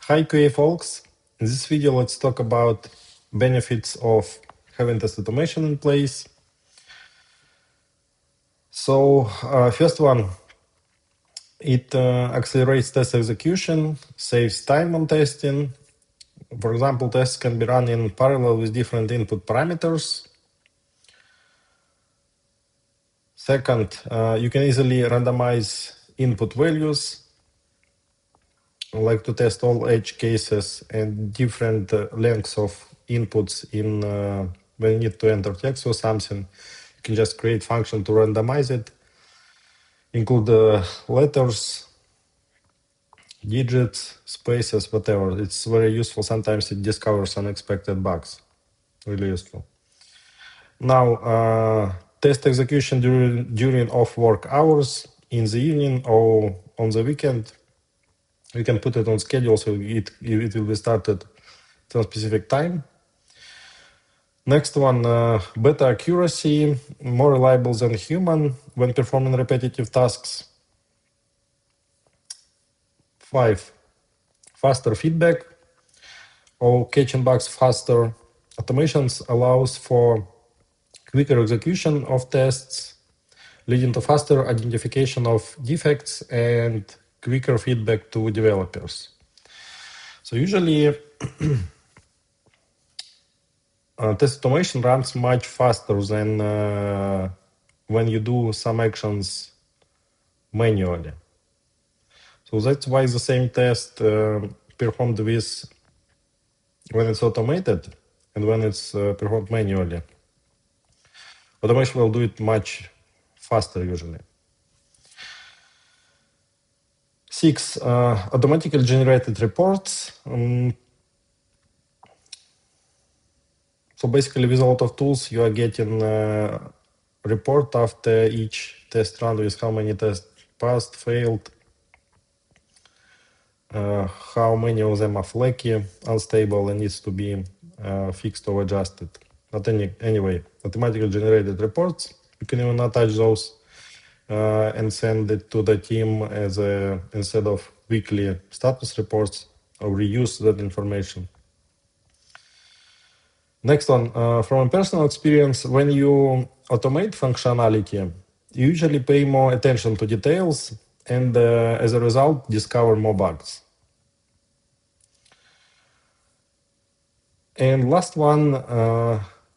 Hi QA folks, in this video let's talk about benefits of having test automation in place. So first one, it accelerates test execution, saves time on testing. For example, tests can be run in parallel with different input parameters. Second, you can easily randomize input values, like to test all edge cases and different lengths of inputs in when you need to enter text or something. You can just create function to randomize it, include letters, digits, spaces, whatever. It's very useful. Sometimes it discovers unexpected bugs. Really useful. Now, test execution during off work hours, in the evening or on the weekend. You can put it on schedule, so it will be started at a specific time. Next one, better accuracy, more reliable than human when performing repetitive tasks. 5, faster feedback or catching bugs faster. Automations allows for quicker execution of tests, leading to faster identification of defects and quicker feedback to developers. So usually test automation runs much faster than when you do some actions manually. So that's why the same test performed with when it's automated and when it's performed manually. Automation will do it much faster usually. 6, automatically generated reports. So basically, with a lot of tools, you are getting a report after each test run with how many tests passed, failed, how many of them are flaky, unstable, and needs to be fixed or adjusted. But anyway, automatically generated reports. You can even attach those and send it to the team as instead of weekly status reports, or reuse that information. Next one, from a personal experience, when you automate functionality, you usually pay more attention to details and as a result, discover more bugs. And last one,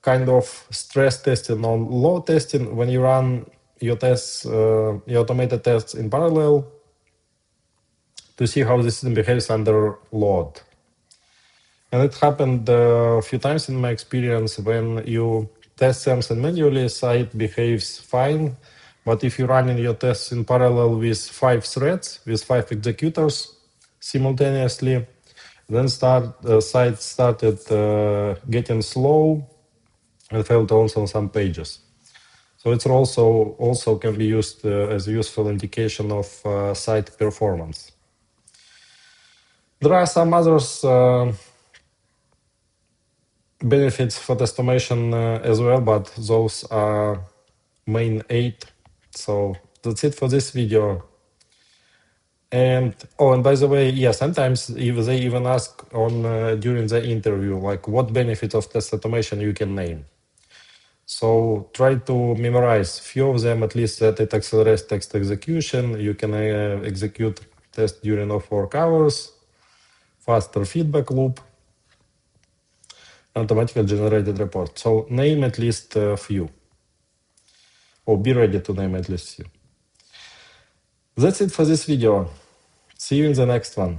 kind of stress testing on load testing. When you run your tests, your automated tests in parallel to see how the system behaves under load. And it happened a few times in my experience. When you test something manually, site behaves fine. But if you're running your tests in parallel with 5 threads, with 5 executors simultaneously, then site started getting slow and failed also on some pages. So it's also can be used as a useful indication of site performance. There are some others benefits for test automation as well, but those are main 8. So that's it for this video. And by the way, yeah, sometimes if they even ask on during the interview, like what benefits of test automation you can name. So try to memorize few of them, at least, that it accelerates text execution. You can execute tests during off work hours, faster feedback loop, automatically generated report. So name at least a few, or be ready to name at least few. That's it for this video. See you in the next one.